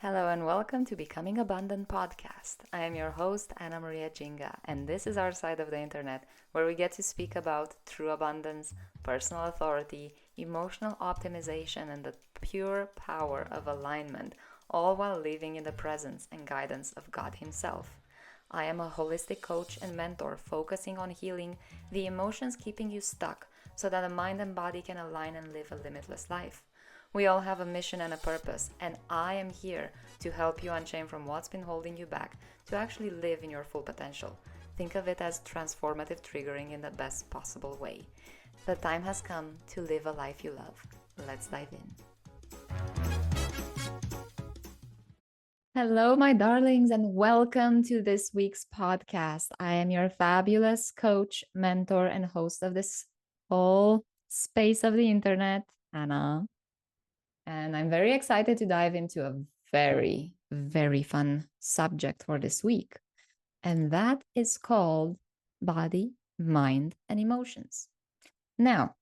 Hello and welcome to Becoming Abundant podcast. I am your host, Anna Maria Jinga, and this is our side of the internet where we get to speak about true abundance, personal authority, emotional optimization, and the pure power of alignment, all while living in the presence and guidance of God Himself. I am a holistic coach and mentor focusing on healing the emotions keeping you stuck so that the mind and body can align and live a limitless life. We all have a mission and a purpose, and I am here to help you unchain from what's been holding you back to actually live in your full potential. Think of it as transformative triggering in the best possible way. The time has come to live a life you love. Let's dive in. Hello, my darlings, and welcome to this week's podcast. I am your fabulous coach, mentor, and host of this whole space of the internet, Anna. And I'm very excited to dive into a very, very fun subject for this week. And that is called body, mind, and emotions. Now,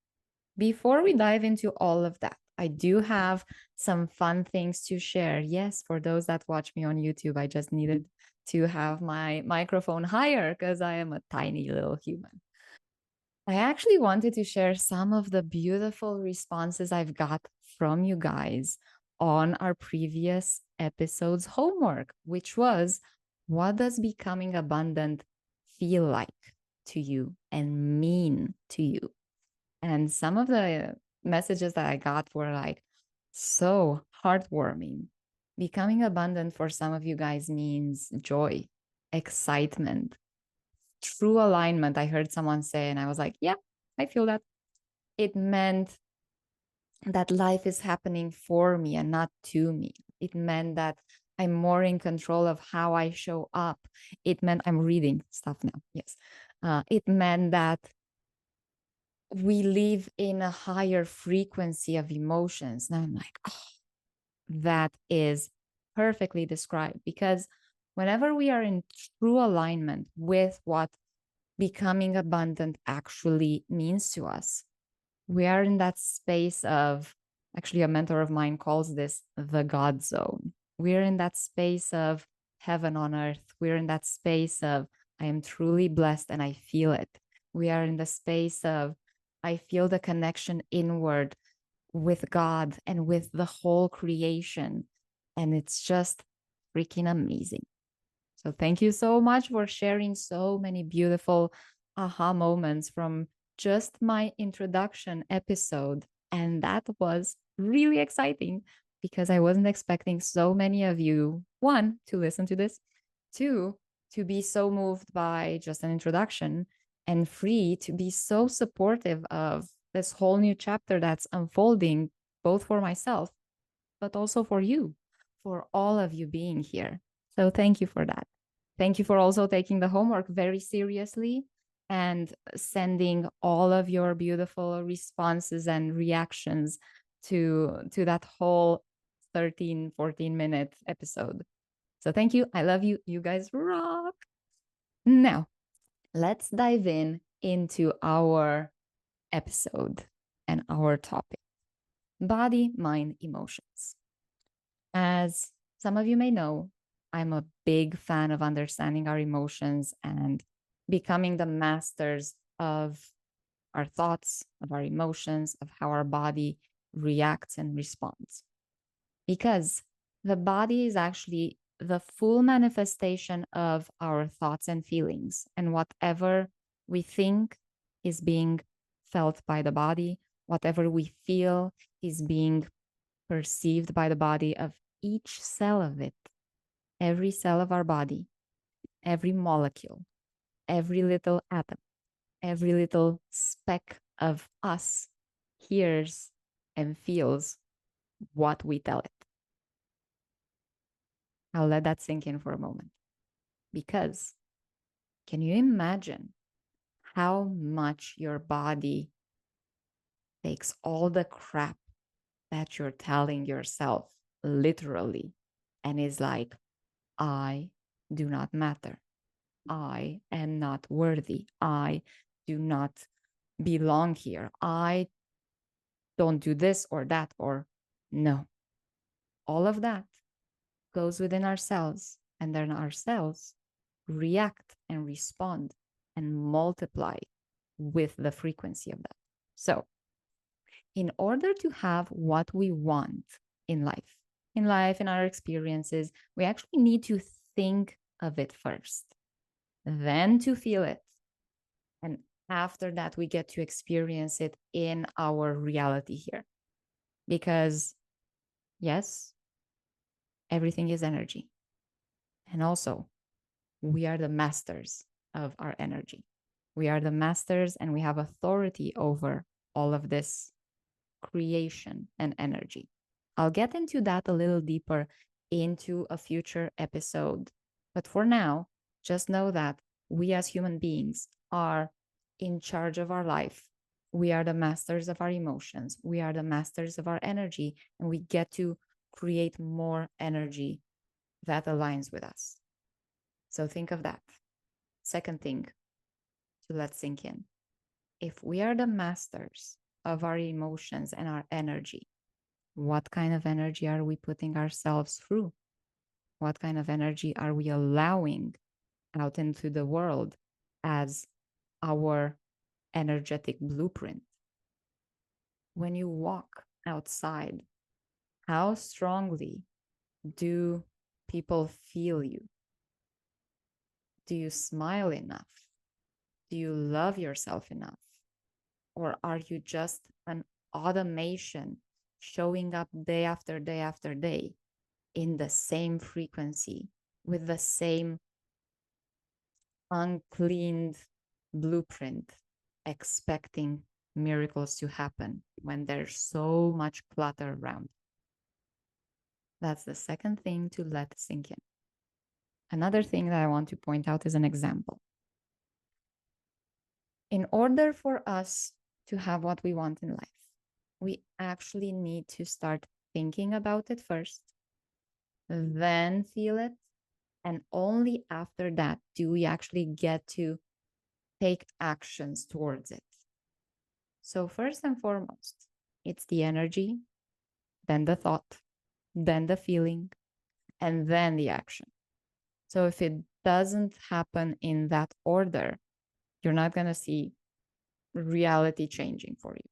before we dive into all of that, I do have some fun things to share. Yes, for those that watch me on YouTube, I just needed to have my microphone higher because I am a tiny little human. I actually wanted to share some of the beautiful responses I've got from you guys on our previous episode's homework, which was what does becoming abundant feel like to you and mean to you? And some of the messages that I got were like so heartwarming. Becoming abundant for some of you guys means joy, excitement, true alignment. I heard someone say, and I was like, yeah, I feel that. It meant that life is happening for me and not to me. It meant that I'm more in control of how I show up. It meant I'm reading stuff now. Yes. It meant that we live in a higher frequency of emotions. And I'm like, oh, that is perfectly described because whenever we are in true alignment with what becoming abundant actually means to us, we are in that space of, actually, a mentor of mine calls this the God zone. We're in that space of heaven on earth. We're in that space of, I am truly blessed and I feel it. We are in the space of, I feel the connection inward with God and with the whole creation. And it's just freaking amazing. So thank you so much for sharing so many beautiful aha moments from just my introduction episode. And that was really exciting because I wasn't expecting so many of you, one, to listen to this, two, to be so moved by just an introduction, and three, to be so supportive of this whole new chapter that's unfolding, both for myself, but also for you, for all of you being here. So thank you for that. Thank you for also taking the homework very seriously and sending all of your beautiful responses and reactions to that whole 13, 14-minute episode. So thank you. I love you. You guys rock. Now, let's dive into our episode and our topic: body, mind, emotions. As some of you may know, I'm a big fan of understanding our emotions and becoming the masters of our thoughts, of our emotions, of how our body reacts and responds. Because the body is actually the full manifestation of our thoughts and feelings. And whatever we think is being felt by the body, whatever we feel is being perceived by the body of each cell of it, every cell of our body, every molecule, every little atom, every little speck of us hears and feels what we tell it. I'll let that sink in for a moment. Because can you imagine how much your body takes all the crap that you're telling yourself literally and is like, I do not matter. I am not worthy. I do not belong here. I don't do this or that, or no. All of that goes within ourselves, and then our cells react and respond and multiply with the frequency of that. So, in order to have what we want in life, in our experiences, we actually need to think of it first, then to feel it. And after that, we get to experience it in our reality here. Because, yes, everything is energy. And also, we are the masters of our energy. We are the masters and we have authority over all of this creation and energy. I'll get into that a little deeper into a future episode. But for now, just know that we as human beings are in charge of our life. We are the masters of our emotions. We are the masters of our energy, and we get to create more energy that aligns with us. So think of that. Second thing to let sink in. If we are the masters of our emotions and our energy, what kind of energy are we putting ourselves through? What kind of energy are we allowing out into the world as our energetic blueprint? When you walk outside, how strongly do people feel you? Do you smile enough? Do you love yourself enough? Or are you just an automation showing up day after day after day in the same frequency with the same uncleaned blueprint, expecting miracles to happen when there's so much clutter around? That's the second thing to let sink in. Another thing that I want to point out is an example. In order for us to have what we want in life, we actually need to start thinking about it first, then feel it. And only after that do we actually get to take actions towards it. So, first and foremost, it's the energy, then the thought, then the feeling, and then the action. So, if it doesn't happen in that order, you're not going to see reality changing for you.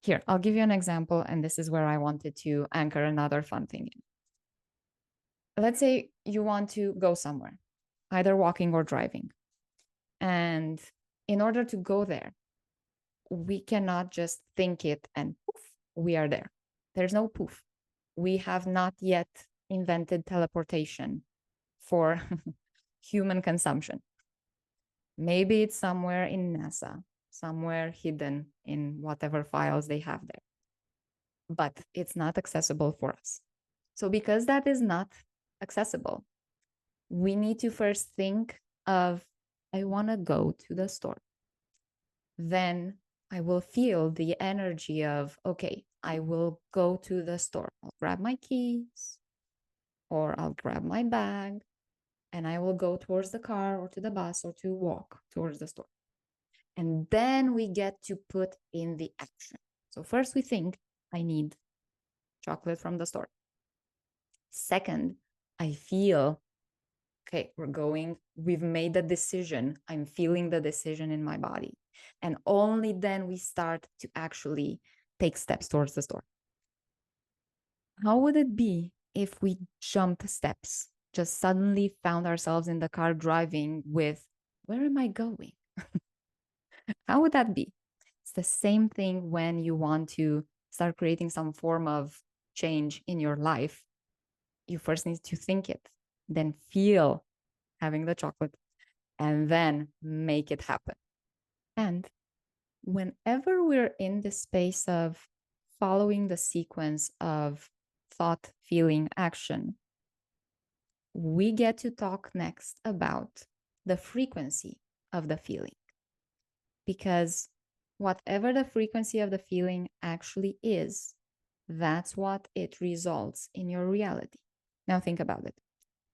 Here, I'll give you an example, and this is where I wanted to anchor another fun thing in. Let's say you want to go somewhere, either walking or driving. And in order to go there, we cannot just think it and poof, we are there. There's no poof. We have not yet invented teleportation for human consumption. Maybe it's somewhere in NASA, somewhere hidden in whatever files they have there. But it's not accessible for us. So because that is not accessible, we need to first think of, I want to go to the store. Then I will feel the energy of, okay, I will go to the store. I'll grab my keys or I'll grab my bag and I will go towards the car or to the bus or to walk towards the store. And then we get to put in the action. So first we think, I need chocolate from the store. Second, I feel, okay, we've made the decision. I'm feeling the decision in my body. And only then we start to actually take steps towards the store. How would it be if we jumped steps, just suddenly found ourselves in the car driving with, where am I going? How would that be? It's the same thing when you want to start creating some form of change in your life. You first need to think it, then feel having the chocolate, and then make it happen. And whenever we're in the space of following the sequence of thought, feeling, action, we get to talk next about the frequency of the feeling. Because whatever the frequency of the feeling actually is, that's what it results in your reality. Now think about it.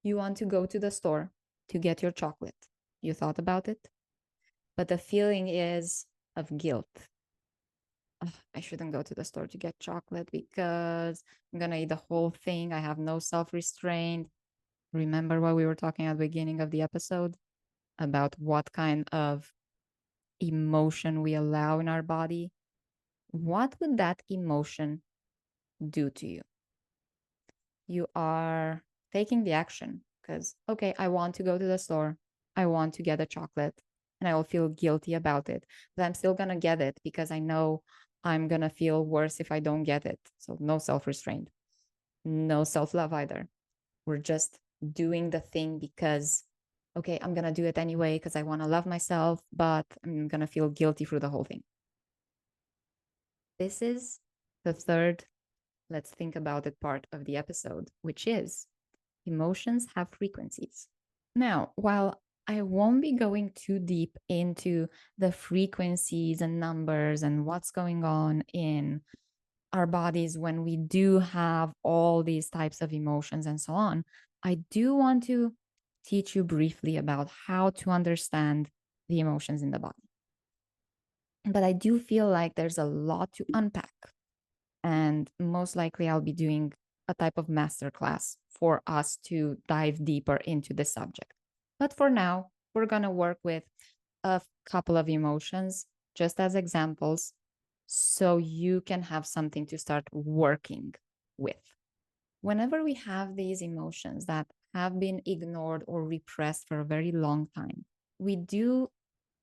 You want to go to the store to get your chocolate. You thought about it, but the feeling is of guilt, "Ugh, I shouldn't go to the store to get chocolate because I'm going to eat the whole thing. I have no self restraint." Remember what we were talking at the beginning of the episode about what kind of emotion we allow in our body? What would that emotion do to you? You are taking the action because, okay, I want to go to the store. I want to get a chocolate and I will feel guilty about it, but I'm still going to get it because I know I'm going to feel worse if I don't get it. So, no self restraint, no self love either. We're just doing the thing because, okay, I'm going to do it anyway because I want to love myself, but I'm going to feel guilty through the whole thing. This is the third let's think about it part of the episode, which is emotions have frequencies. Now, while I won't be going too deep into the frequencies and numbers and what's going on in our bodies when we do have all these types of emotions and so on, I do want to teach you briefly about how to understand the emotions in the body. But I do feel like there's a lot to unpack. And most likely, I'll be doing a type of masterclass for us to dive deeper into the subject. But for now, we're going to work with a couple of emotions just as examples so you can have something to start working with. Whenever we have these emotions that have been ignored or repressed for a very long time, we do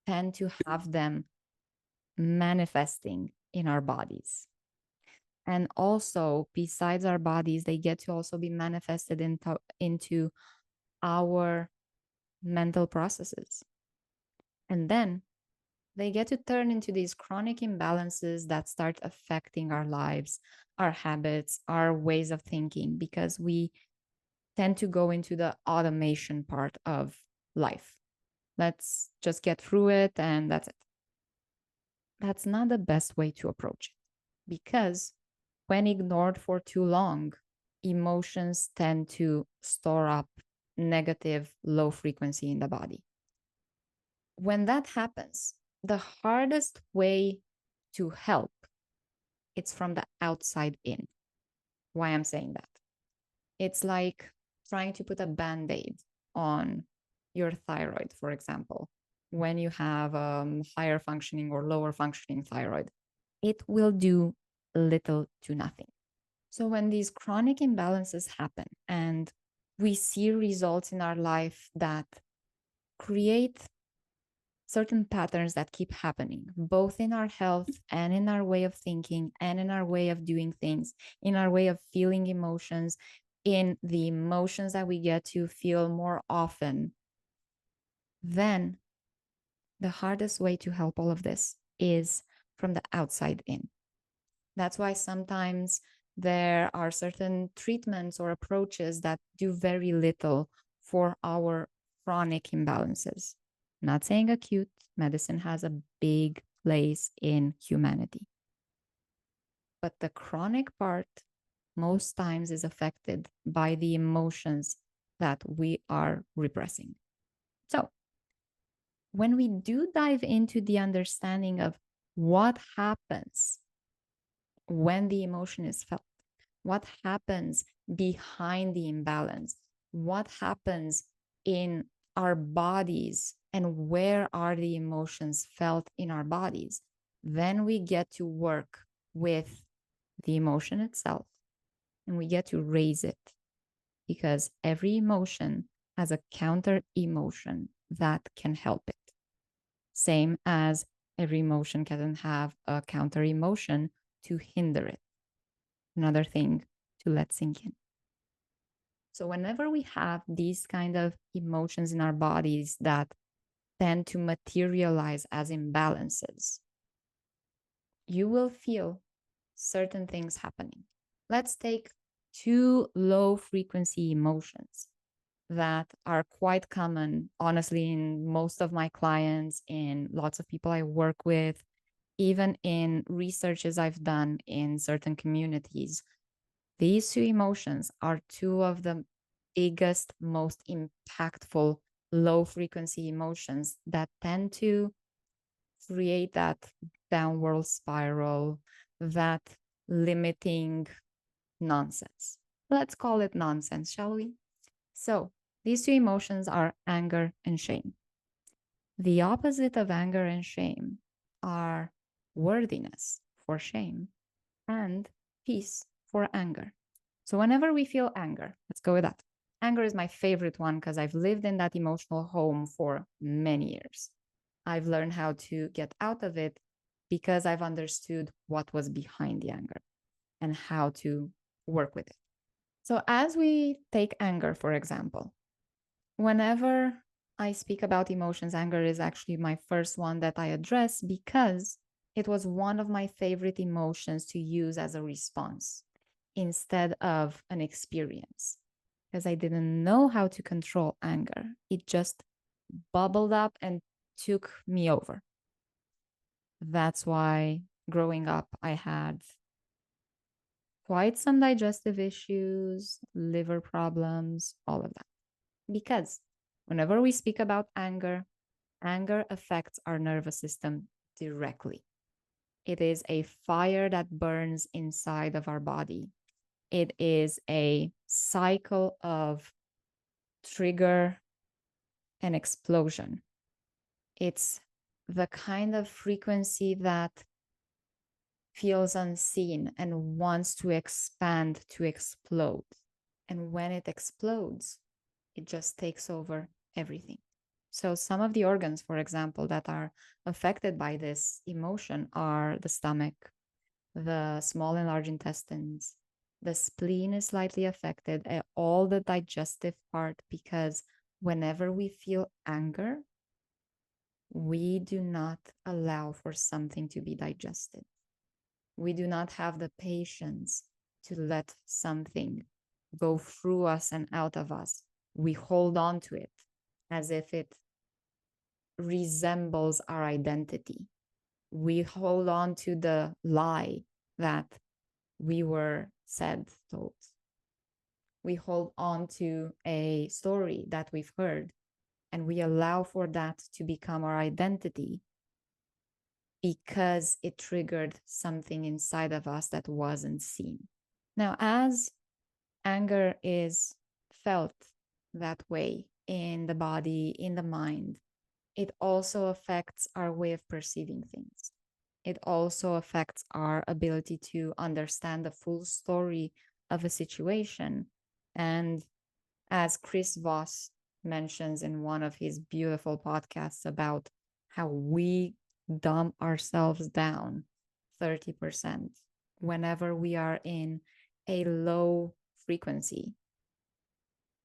tend to have them manifesting in our bodies. And also, besides our bodies, they get to also be manifested into our mental processes. And then they get to turn into these chronic imbalances that start affecting our lives, our habits, our ways of thinking, because we tend to go into the automation part of life. Let's just get through it and that's it. That's not the best way to approach it because when ignored for too long, emotions tend to store up negative low frequency in the body. When that happens, the hardest way to help it's from the outside in. Why I'm saying that? It's like trying to put a band-aid on your thyroid, for example, when you have higher functioning or lower functioning thyroid. It will do little to nothing. So when these chronic imbalances happen and we see results in our life that create certain patterns that keep happening, both in our health and in our way of thinking and in our way of doing things, in our way of feeling emotions, in the emotions that we get to feel more often, then the hardest way to help all of this is from the outside in. That's why sometimes there are certain treatments or approaches that do very little for our chronic imbalances. I'm not saying acute, medicine has a big place in humanity. But the chronic part most times is affected by the emotions that we are repressing. So, when we do dive into the understanding of what happens when the emotion is felt, what happens behind the imbalance, what happens in our bodies, and where are the emotions felt in our bodies, then we get to work with the emotion itself and we get to raise it because every emotion has a counter emotion that can help it. Same as every emotion can have a counter emotion to hinder it. Another thing to let sink in. So whenever we have these kind of emotions in our bodies that tend to materialize as imbalances, you will feel certain things happening. Let's take two low frequency emotions that are quite common, honestly, in most of my clients, in lots of people I work with, even in researches I've done in certain communities. These two emotions are two of the biggest, most impactful low frequency emotions that tend to create that downward spiral, that limiting nonsense. Let's call it nonsense, shall we? So, these two emotions are anger and shame. The opposite of anger and shame are worthiness for shame and peace for anger. So, whenever we feel anger, let's go with that. Anger is my favorite one because I've lived in that emotional home for many years. I've learned how to get out of it because I've understood what was behind the anger and how to work with it. So, as we take anger, for example, whenever I speak about emotions, anger is actually my first one that I address because it was one of my favorite emotions to use as a response instead of an experience because I didn't know how to control anger. It just bubbled up and took me over. That's why growing up, I had quite some digestive issues, liver problems, all of that. Because whenever we speak about anger, anger affects our nervous system directly. It is a fire that burns inside of our body. It is a cycle of trigger and explosion. It's the kind of frequency that feels unseen and wants to expand, to explode. And when it explodes, it just takes over everything. So, some of the organs, for example, that are affected by this emotion are the stomach, the small and large intestines. The spleen is slightly affected, all the digestive part, because whenever we feel anger, we do not allow for something to be digested. We do not have the patience to let something go through us and out of us. We hold on to it as if it resembles our identity. We hold on to the lie that we were told. We hold on to a story that we've heard, and we allow for that to become our identity because it triggered something inside of us that wasn't seen. Now, as anger is felt that way in the body, in the mind, it also affects our way of perceiving things. It also affects our ability to understand the full story of a situation. And as Chris Voss mentions in one of his beautiful podcasts about how we dumb ourselves down 30% whenever we are in a low frequency.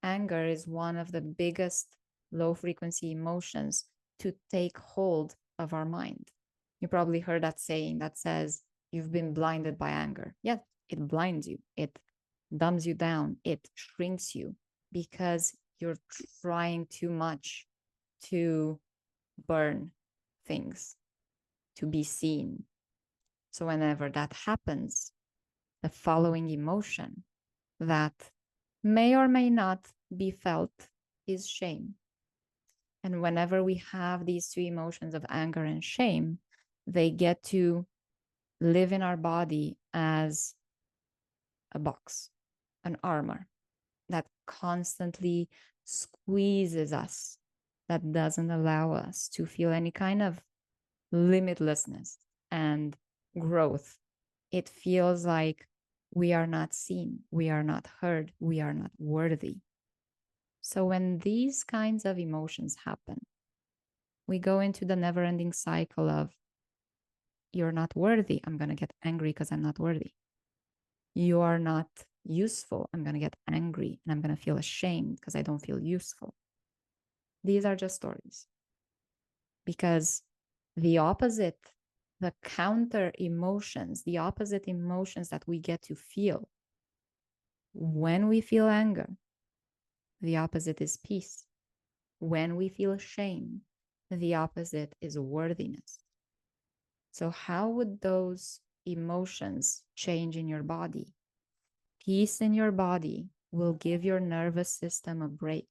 Anger is one of the biggest low frequency emotions to take hold of our mind. You probably heard that saying that says, you've been blinded by anger. Yes, it blinds you, it dumbs you down, it shrinks you because you're trying too much to burn things, to be seen. So, whenever that happens, the following emotion that may or may not be felt is shame. And whenever we have these two emotions of anger and shame, they get to live in our body as a box, an armor that constantly squeezes us, that doesn't allow us to feel any kind of limitlessness and growth. It feels like we are not seen, we are not heard, we are not worthy. So when these kinds of emotions happen, we go into the never ending cycle of, you're not worthy. I'm going to get angry because I'm not worthy. You are not useful. I'm going to get angry and I'm going to feel ashamed because I don't feel useful. These are just stories. Because the opposite, the counter emotions, the opposite emotions that we get to feel when we feel anger, the opposite is peace. When we feel shame, the opposite is worthiness. So, how would those emotions change in your body? Peace in your body will give your nervous system a break.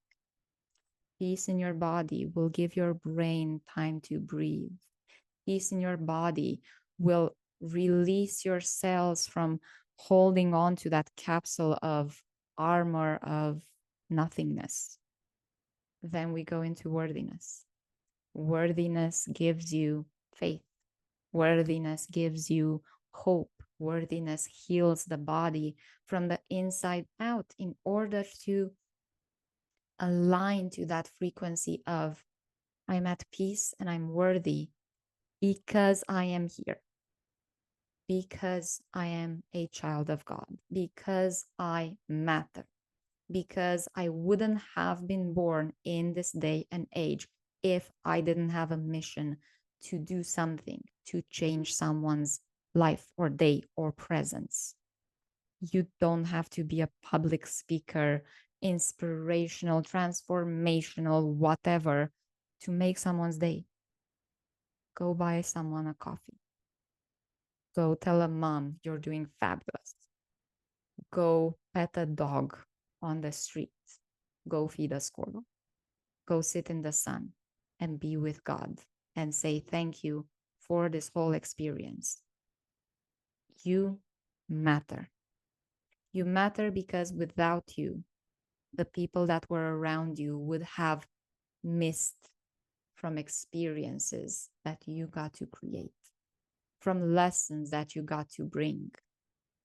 Peace in your body will give your brain time to breathe. peace in your body, will release your cells from holding on to that capsule of armor of nothingness. Then we go into worthiness. Worthiness gives you faith. Worthiness gives you hope. Worthiness heals the body from the inside out in order to align to that frequency of I'm at peace and I'm worthy because I am here, because I am a child of God, because I matter, because I wouldn't have been born in this day and age if I didn't have a mission to do something to change someone's life or day or presence. You don't have to be a public speaker, inspirational, transformational, whatever, to make someone's day. Go buy someone a coffee. Go tell a mom you're doing fabulous. Go pet a dog on the street. Go feed a squirrel. Go sit in the sun and be with God and say thank you for this whole experience. You matter. You matter because without you, the people that were around you would have missed from experiences that you got to create, from lessons that you got to bring.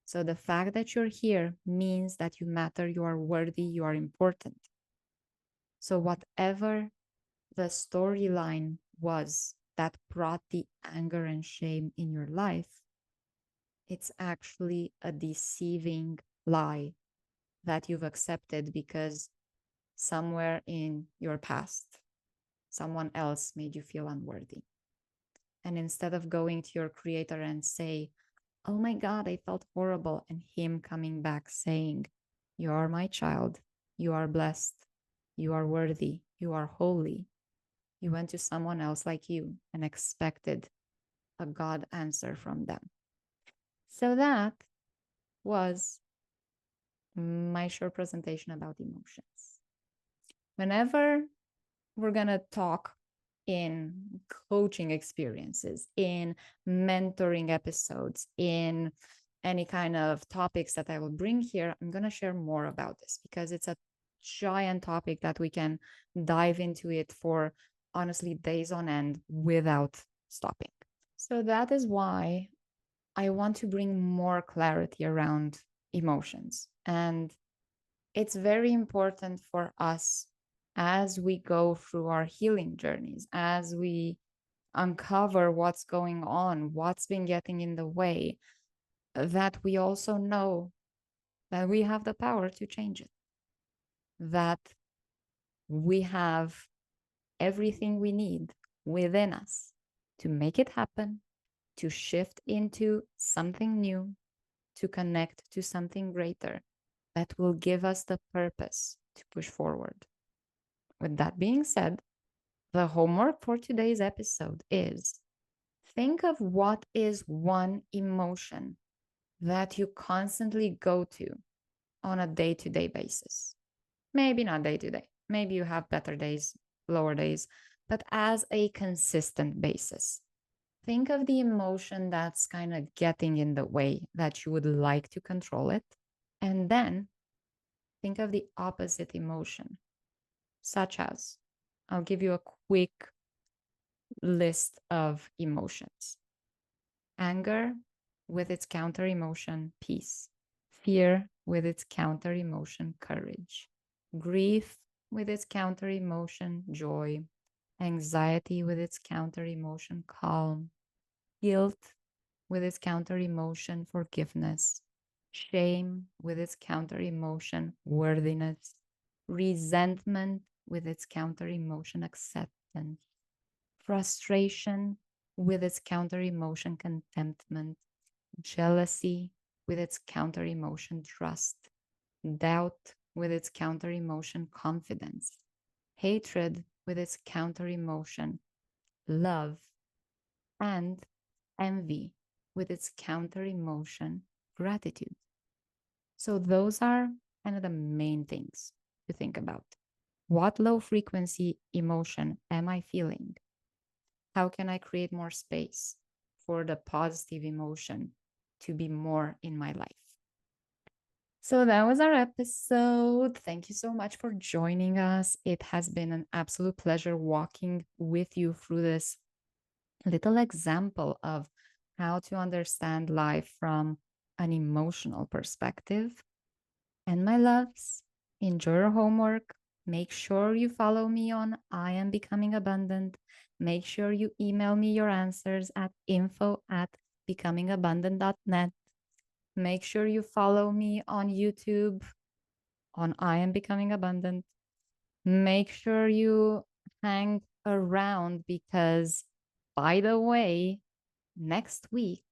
So the fact that you're here means that you matter, you are worthy, you are important. So whatever the storyline was that brought the anger and shame in your life, it's actually a deceiving lie that you've accepted because somewhere in your past, someone else made you feel unworthy. And instead of going to your creator and say, oh my God, I felt horrible, and him coming back saying, you are my child, you are blessed, you are worthy, you are holy, you went to someone else like you and expected a God answer from them. So that was my short presentation about emotions. Whenever we're going to talk in coaching experiences, in mentoring episodes, in any kind of topics that I will bring here, I'm going to share more about this because it's a giant topic that we can dive into it for honestly days on end without stopping. So that is why I want to bring more clarity around emotions. And it's very important for us as we go through our healing journeys, as we uncover what's going on, what's been getting in the way, that we also know that we have the power to change it, that we have everything we need within us to make it happen, to shift into something new, to connect to something greater that will give us the purpose to push forward. With that being said, the homework for today's episode is think of what is one emotion that you constantly go to on a day-to-day basis. Maybe not day-to-day. Maybe you have better days, lower days, but as a consistent basis. Think of the emotion that's kind of getting in the way that you would like to control it. And then think of the opposite emotion, such as I'll give you a quick list of emotions: anger with its counter emotion, peace; fear with its counter emotion, courage; grief with its counter emotion, joy; anxiety with its counter emotion, calm; guilt with its counter emotion, forgiveness; shame with its counter emotion, worthiness; resentment with its counter emotion, acceptance; frustration with its counter emotion, contentment; jealousy with its counter emotion, trust; doubt with its counter emotion, confidence; hatred with its counter emotion, love; and envy with its counter emotion, gratitude. So those are kind of the main things to think about. What low frequency emotion am I feeling? How can I create more space for the positive emotion to be more in my life? So that was our episode. Thank you so much for joining us. It has been an absolute pleasure walking with you through this little example of how to understand life from an emotional perspective. And my loves, enjoy your homework. Make sure you follow me on I Am Becoming Abundant. Make sure you email me your answers at info@becomingabundant.net. Make sure you follow me on YouTube on I Am Becoming Abundant. Make sure you hang around because, by the way, next week,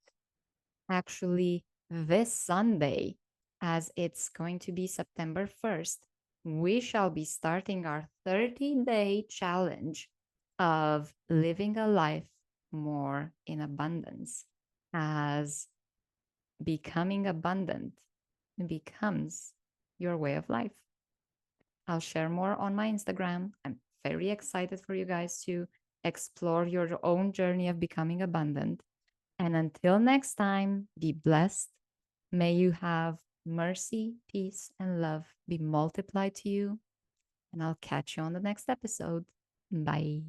actually, this Sunday, as it's going to be September 1st, we shall be starting our 30-day challenge of living a life more in abundance, as becoming abundant becomes your way of life. I'll share more on my Instagram. I'm very excited for you guys to explore your own journey of becoming abundant. And until next time, be blessed. May you have mercy, peace, and love be multiplied to you. And I'll catch you on the next episode. Bye.